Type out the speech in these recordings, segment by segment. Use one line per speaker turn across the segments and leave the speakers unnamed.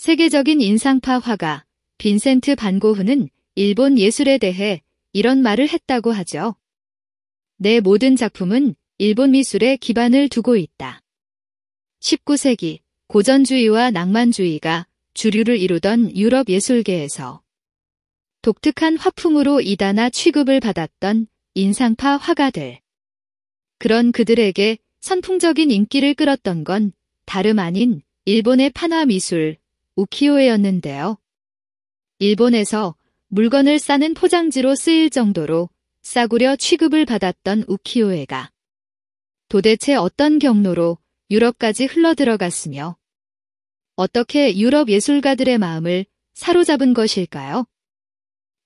세계적인 인상파 화가 빈센트 반 고흐는 일본 예술에 대해 이런 말을 했다고 하죠. 내 모든 작품은 일본 미술에 기반을 두고 있다. 19세기 고전주의와 낭만주의가 주류를 이루던 유럽 예술계에서 독특한 화풍으로 이다나 취급을 받았던 인상파 화가들. 그런 그들에게 선풍적인 인기를 끌었던 건 다름 아닌 일본의 판화 미술, 우키요에였는데요. 일본에서 물건을 싸는 포장지로 쓰일 정도로 싸구려 취급을 받았던 우키요에가 도대체 어떤 경로로 유럽까지 흘러들어갔으며 어떻게 유럽 예술가들의 마음을 사로잡은 것일까요?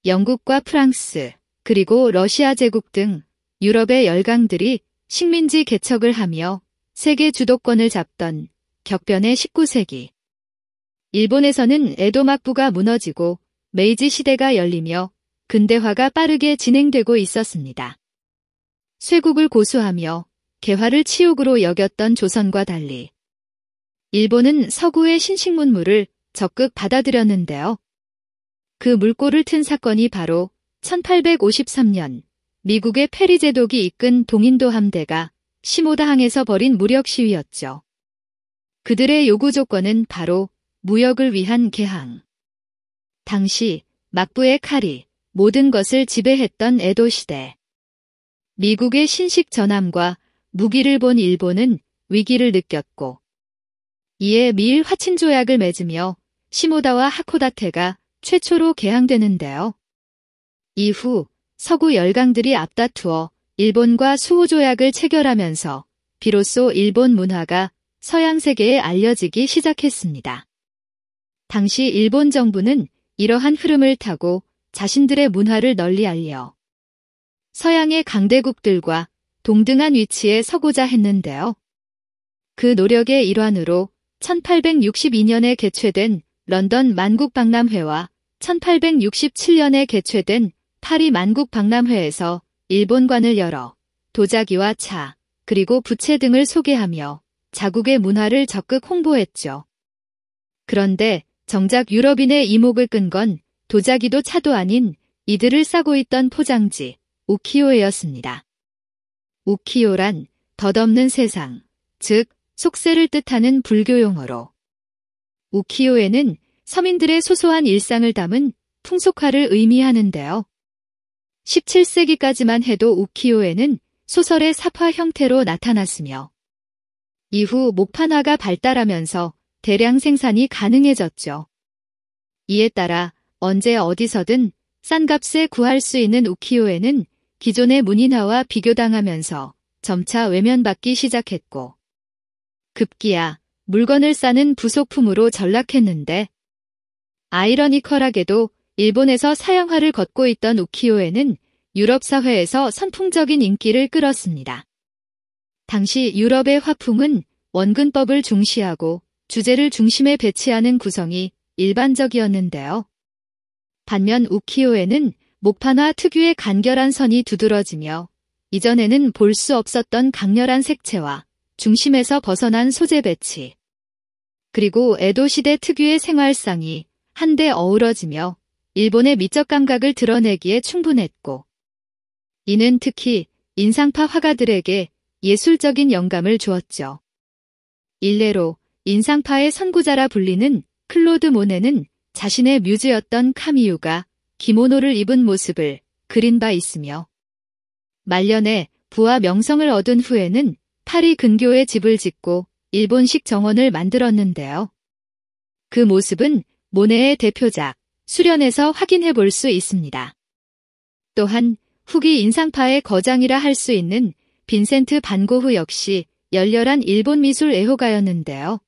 영국과 프랑스, 그리고 러시아 제국 등 유럽의 열강들이 식민지 개척을 하며 세계 주도권을 잡던 격변의 19세기. 일본에서는 에도 막부가 무너지고 메이지 시대가 열리며 근대화가 빠르게 진행되고 있었습니다. 쇠국을 고수하며 개화를 치욕으로 여겼던 조선과 달리 일본은 서구의 신식문물을 적극 받아들였는데요. 그 물꼬를 튼 사건이 바로 1853년 미국의 페리 제독이 이끈 동인도 함대가 시모다항에서 벌인 무력 시위였죠. 그들의 요구 조건은 바로 무역을 위한 개항. 당시 막부의 칼이 모든 것을 지배했던 에도 시대. 미국의 신식 전함과 무기를 본 일본은 위기를 느꼈고 이에 미일 화친 조약을 맺으며 시모다와 하코다테가 최초로 개항되는데요. 이후 서구 열강들이 앞다투어 일본과 수호 조약을 체결하면서 비로소 일본 문화가 서양 세계에 알려지기 시작했습니다. 당시 일본 정부는 이러한 흐름을 타고 자신들의 문화를 널리 알려 서양의 강대국들과 동등한 위치에 서고자 했는데요. 그 노력의 일환으로 1862년에 개최된 런던 만국박람회와 1867년에 개최된 파리 만국박람회에서 일본관을 열어 도자기와 차, 그리고 부채 등을 소개하며 자국의 문화를 적극 홍보했죠. 그런데 정작 유럽인의 이목을 끈 건 도자기도 차도 아닌 이들을 싸고 있던 포장지, 우키요에였습니다. 우키요란 덧없는 세상, 즉 속세를 뜻하는 불교 용어로 우키요에는 서민들의 소소한 일상을 담은 풍속화를 의미하는데요. 17세기까지만 해도 우키요에는 소설의 삽화 형태로 나타났으며 이후 목판화가 발달하면서 대량 생산이 가능해졌죠. 이에 따라 언제 어디서든 싼 값에 구할 수 있는 우키요에는 기존의 문인화와 비교당하면서 점차 외면받기 시작했고 급기야 물건을 싸는 부속품으로 전락했는데 아이러니컬하게도 일본에서 사양화를 걷고 있던 우키요에는 유럽 사회에서 선풍적인 인기를 끌었습니다. 당시 유럽의 화풍은 원근법을 중시하고 주제를 중심에 배치하는 구성이 일반적이었는데요. 반면 우키요에는 목판화 특유의 간결한 선이 두드러지며 이전에는 볼 수 없었던 강렬한 색채와 중심에서 벗어난 소재 배치, 그리고 에도 시대 특유의 생활상이 한데 어우러지며 일본의 미적 감각을 드러내기에 충분했고 이는 특히 인상파 화가들에게 예술적인 영감을 주었죠. 일례로 인상파의 선구자라 불리는 클로드 모네는 자신의 뮤즈였던 카미유가 기모노를 입은 모습을 그린 바 있으며 말년에 부와 명성을 얻은 후에는 파리 근교에 집을 짓고 일본식 정원을 만들었는데요. 그 모습은 모네의 대표작 수련에서 확인해 볼 수 있습니다. 또한 후기 인상파의 거장이라 할 수 있는 빈센트 반 고흐 역시 열렬한 일본 미술 애호가였는데요.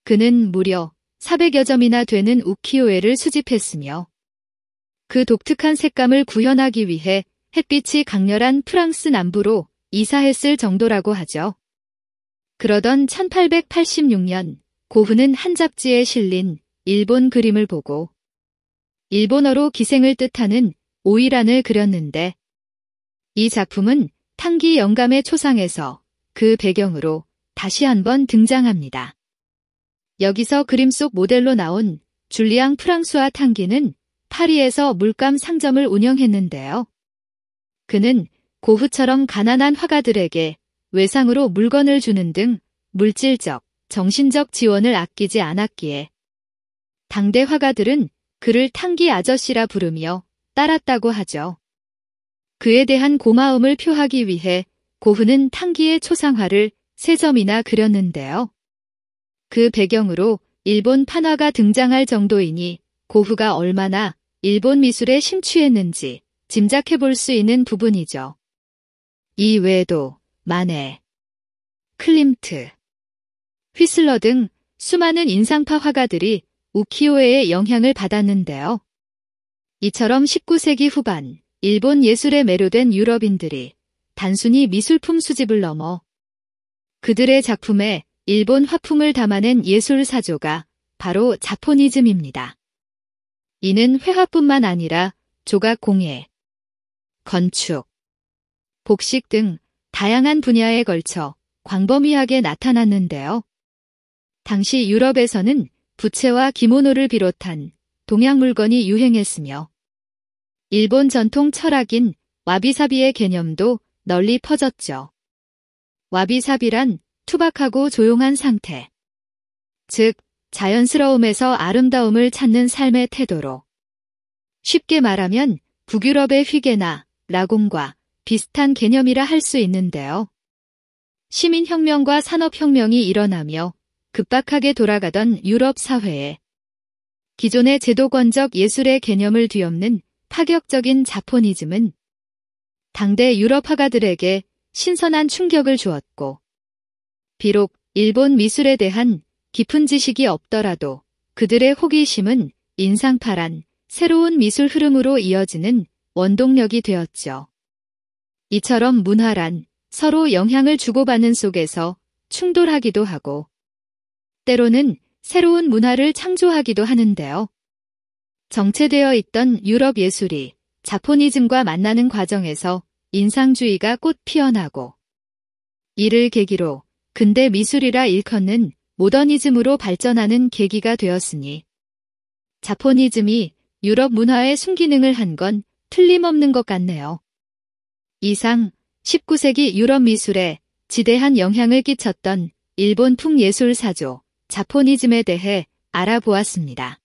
그는 무려 400여 점이나 되는 우키요에를 수집했으며 그 독특한 색감을 구현하기 위해 햇빛이 강렬한 프랑스 남부로 이사했을 정도라고 하죠. 그러던 1886년 고흐는 한 잡지에 실린 일본 그림을 보고 일본어로 기생을 뜻하는 오이란을 그렸는데 이 작품은 탕기 영감의 초상에서 그 배경으로 다시 한번 등장합니다. 여기서 그림 속 모델로 나온 줄리앙 프랑수아 탕기는 파리에서 물감 상점을 운영했는데요. 그는 고흐처럼 가난한 화가들에게 외상으로 물건을 주는 등 물질적, 정신적 지원을 아끼지 않았기에 당대 화가들은 그를 탕기 아저씨라 부르며 따랐다고 하죠. 그에 대한 고마움을 표하기 위해 고흐는 탕기의 초상화를 3점이나 그렸는데요. 그 배경으로 일본 판화가 등장할 정도이니 고흐가 얼마나 일본 미술에 심취했는지 짐작해 볼 수 있는 부분이죠. 이 외에도 마네, 클림트, 휘슬러 등 수많은 인상파 화가들이 우키요에의 영향을 받았는데요. 이처럼 19세기 후반 일본 예술에 매료된 유럽인들이 단순히 미술품 수집을 넘어 그들의 작품에 일본 화풍을 담아낸 예술 사조가 바로 자포니즘입니다. 이는 회화뿐만 아니라 조각 공예, 건축, 복식 등 다양한 분야에 걸쳐 광범위하게 나타났는데요. 당시 유럽에서는 부채와 기모노를 비롯한 동양 물건이 유행했으며 일본 전통 철학인 와비사비의 개념도 널리 퍼졌죠. 와비사비란 투박하고 조용한 상태, 즉 자연스러움에서 아름다움을 찾는 삶의 태도로 쉽게 말하면 북유럽의 휘게나 라공과 비슷한 개념이라 할 수 있는데요. 시민혁명과 산업혁명이 일어나며 급박하게 돌아가던 유럽 사회에 기존의 제도권적 예술의 개념을 뒤엎는 파격적인 자포니즘은 당대 유럽 화가들에게 신선한 충격을 주었고, 비록 일본 미술에 대한 깊은 지식이 없더라도 그들의 호기심은 인상파란 새로운 미술 흐름으로 이어지는 원동력이 되었죠. 이처럼 문화란 서로 영향을 주고받는 속에서 충돌하기도 하고, 때로는 새로운 문화를 창조하기도 하는데요. 정체되어 있던 유럽 예술이 자포니즘과 만나는 과정에서 인상주의가 꽃 피어나고, 이를 계기로 근대 미술이라 일컫는 모더니즘으로 발전하는 계기가 되었으니, 자포니즘이 유럽 문화의 순기능을 한 건 틀림없는 것 같네요. 이상 19세기 유럽 미술에 지대한 영향을 끼쳤던 일본 풍예술 사조, 자포니즘에 대해 알아보았습니다.